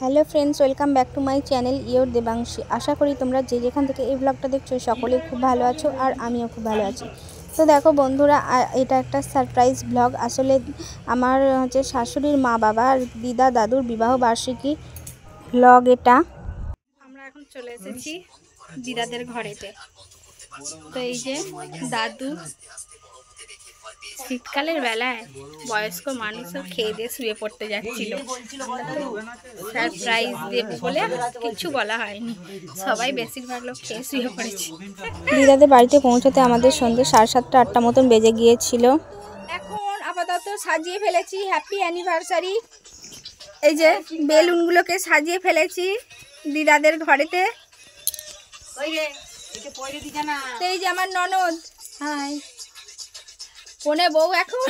Hello friends, welcome back to my channel your Debanshi. আশা করি তোমরা যেখান থেকে এই ব্লগটা দেখছো সকলেই খুব ভালো আছো আর আমিও খুব ভালো আছি। তো দেখো বন্ধুরা, এটা একটা সারপ্রাইজ ব্লগ। আসলে আমার শাশুড়ির মা বাবা আর দিদা দাদুর বিবাহ বার্ষিকী ব্লগ এটা। আমরা এখন চলে এসেছি দিদাদের ঘরেতে। তো এই যে দাদু শীতকালের বেলায় বয়স্ক মানুষও খেয়ে দিয়ে শুয়ে পড়তে যাচ্ছিল। সারপ্রাইজ দেবো বলে কিছু বলা হয়নি, সবাই বেশিরভাগ লোক খেয়ে শুয়ে পড়েছে। দিদাদের বাড়িতে পৌঁছাতে আমাদের সন্ধ্যে 7:30 8টা মতন বেজে গিয়েছিল। এখন আপাতত সাজিয়ে ফেলেছি হ্যাপি অ্যানিভার্সারি। এই যে বেলুনগুলোকে সাজিয়ে ফেলেছি দিদাদের ঘরেতে। এই যে আমার ননদ, হাই কোনে বউ এখন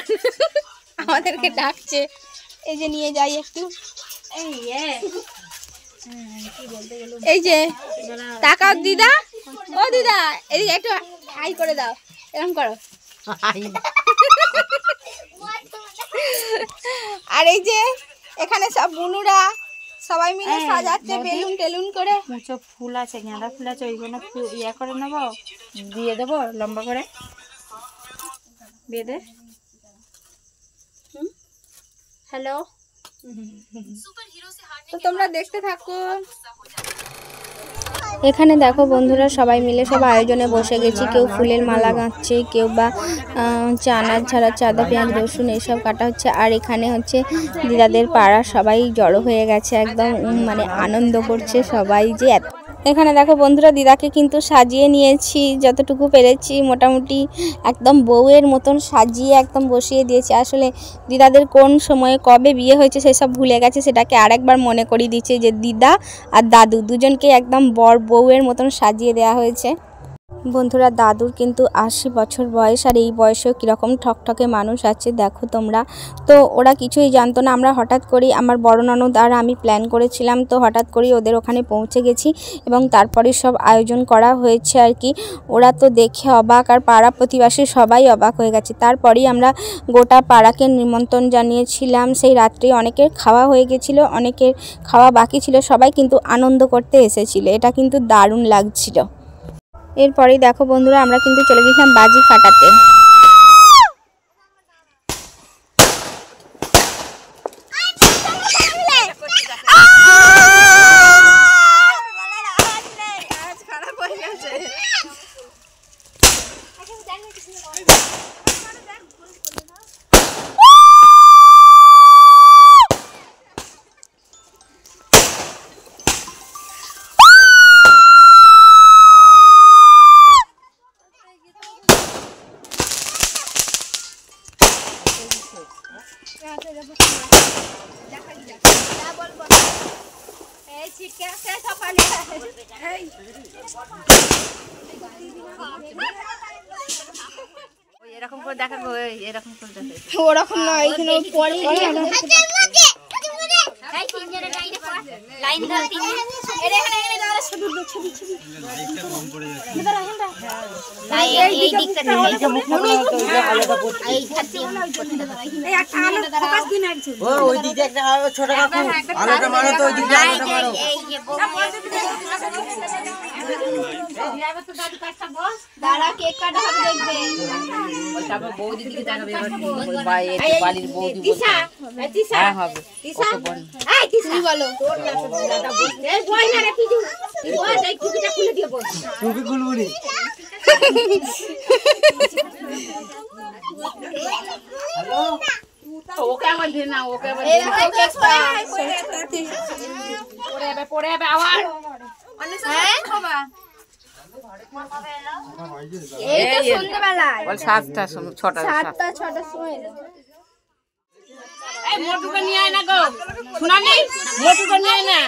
আমাদেরকে ডাকছে। এই যে নিয়ে যাই একটু। এই যে তাকাও দিদা, ও দিদা এদিকে একটু হাই করে দাও, এরকম করো। আর এই যে এখানে সব বুনুরা সবাই মিলে সাজাচ্ছে বেলুন টেলুন করে। মুছো ফুল আছে, গাঁদা ফুল আছে, ওইগুলো ইয়ে করে নেবো, দিয়ে দেবো লম্বা করে বেঁধে। হ্যালো, তো তোমরা দেখতে থাকো। এখানে দেখো বন্ধুরা, সবাই মিলে সব আয়োজনে বসে গেছি। কেউ ফুলের মালা গাঁথছে, কেউ বা চানা ছাড়া চাঁদা পেঁয়াজ রসুন এইসব কাটা হচ্ছে। আর এখানে হচ্ছে দিদাদের পাড়া সবাই জড়ো হয়ে গেছে, একদম মানে আনন্দ করছে সবাই। যে এখানে দেখো বন্ধুরা, দিদাকে কিন্তু সাজিয়ে নিয়েছি যতটুকু পেরেছি, মোটামুটি একদম বউয়ের মতন সাজিয়ে একদম বসিয়ে দিয়েছি। আসলে দিদাদের কোন সময়ে কবে বিয়ে হয়েছে সেসব ভুলে গেছে, সেটাকে আরেকবার মনে করিয়ে দিচ্ছে যে দিদা আর দাদু দুজনকে একদম বউয়ের মতন সাজিয়ে দেওয়া হয়েছে। বন্ধুরা, দাদুর কিন্তু 80 বছর বয়স, আর এই বয়সেও কীরকম ঠকঠকে মানুষ আছে দেখো তোমরা। তো ওরা কিছুই জানতো না, আমরা হঠাৎ করেই আমার বড় ননদ আর আমি প্ল্যান করেছিলাম, তো হঠাৎ করেই ওদের ওখানে পৌঁছে গেছি এবং তারপরে সব আয়োজন করা হয়েছে আর কি। ওরা তো দেখে অবাক, আর পাড়া প্রতিবেশী সবাই অবাক হয়ে গেছে। তারপরেই আমরা গোটা পাড়াকে নিমন্ত্রণ জানিয়েছিলাম। সেই রাত্রে অনেকের খাওয়া হয়ে গেছিলো, অনেকের খাওয়া বাকি ছিল, সবাই কিন্তু আনন্দ করতে এসেছিলো। এটা কিন্তু দারুণ লাগছিল। এরপরেই দেখো বন্ধুরা, আমরা কিন্তু চলে গেছিলাম বাজি ফাটাতে। এরকম করে দেখাবো, এরকম করে দেখাবো, ওরকম না, এখানে পরে লাইন ধরে তিন এর এখানে দাঁড়া ছবি ছবি ছবি দাঁড়া হেন্ডা এই দিকটা এই যে মুখ মনে তো আলাদা পড়ছে, এই খাতি এই একটা আলো ফোকাস দিন আর ছবি। ওই দিকে একটা ছোট কাকু আলোটা মারো, তো ওই দিকে আলোটা মারো। এই যে এবার তো দাদু কাটটা বস দাঁড়া, কেক কাটা হবে দেখবে। ওই তারপর বৌদি দিকে দেখাবে, ওই ভাই এই বাড়ির বৌদি বলছে তিশা হ্যাঁ হবে তিশা। এই তিশা বলো তোর কাছে দাদা বলছে এই বই না রে পিজু, ওই যাই টুপিটা খুলে দিয়ে বল, টুপি খুলবুনি। হ্যালো, ওকে আমার দিন না, ওকে আবার দিন না, পড়ে যাবে আবার। হ্যাঁ বাবা, এই তো সন্ধ্যাবেলায় বল 7টা 6টার সময় এলো। এই মোটুকে নিয়ে আয় না গো, শোনা নেই, মোটুকে নিয়ে আয় না,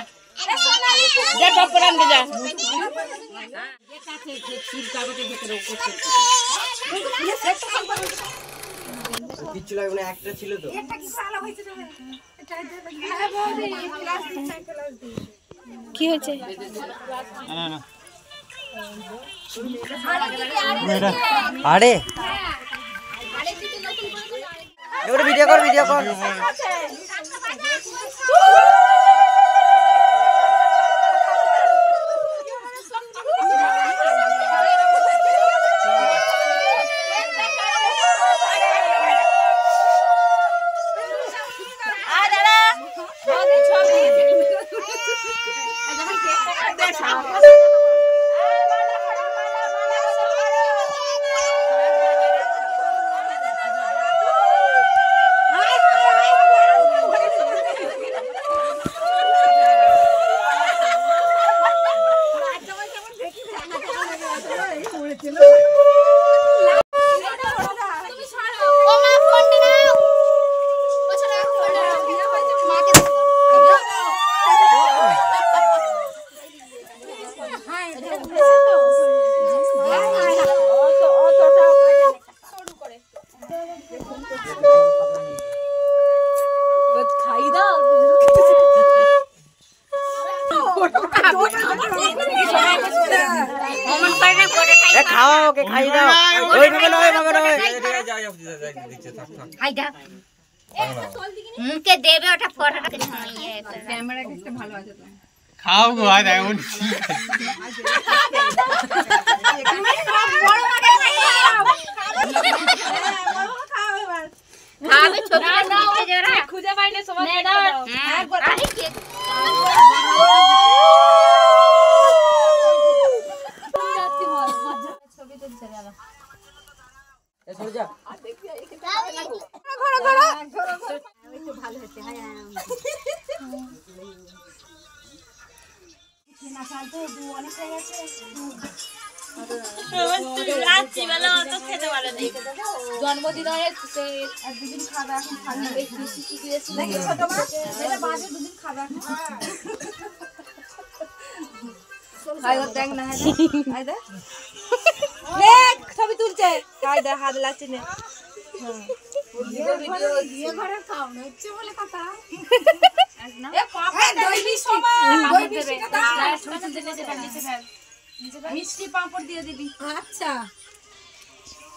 যা টপ করে আনতে যা। কিচ্ছু লাগবে না, একটা ছিল তো। কি হয়েছে? না না আরে এবারে ভিডিও কর খাওয়া ওকে খাই দাও ওই ভাবে নয় ভাবে নয় খাই দাও মুখে দেবে ওটা ফটোটা ক্যামেরা একটা ভালো আছে তো খাও গো আয় দেখো আমি ছবি খুঁজে পাইলে সবাই ছবি তুলছে দাদা ভালো হচ্ছে জন্মদিন দুদিন খাওয়া এখন দুদিন খাওয়া ছবি তুলছে হাত লাগছে না মিষ্টি পাঁপড় দিয়ে দিবি আচ্ছা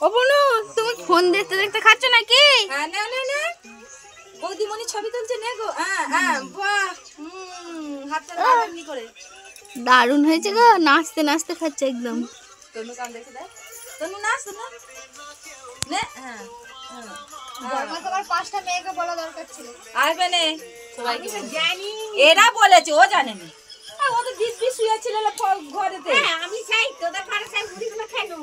ও বোনু তুমি ফোন দেখতে দেখতে খাচ্ছ নাকি বৌদিমণি ছবি তুলছে নে গো বাহ হাতটা এমনি করে দারুণ হয়েছে গো নাচতে নাচতে খাচ্ছে একদম তনু কাম দেখে দেখ তনু নাচ না নে তোমার 5টা মেয়েকে বলা দরকার ছিল আসবে নে সবাইকে জানি এরা বলেছে ও জানে না ও তো দিস শুয়ে ছিল ঘরেতে আমি চাই তোদের ঘরে চাই মুড়িগুলো খেলো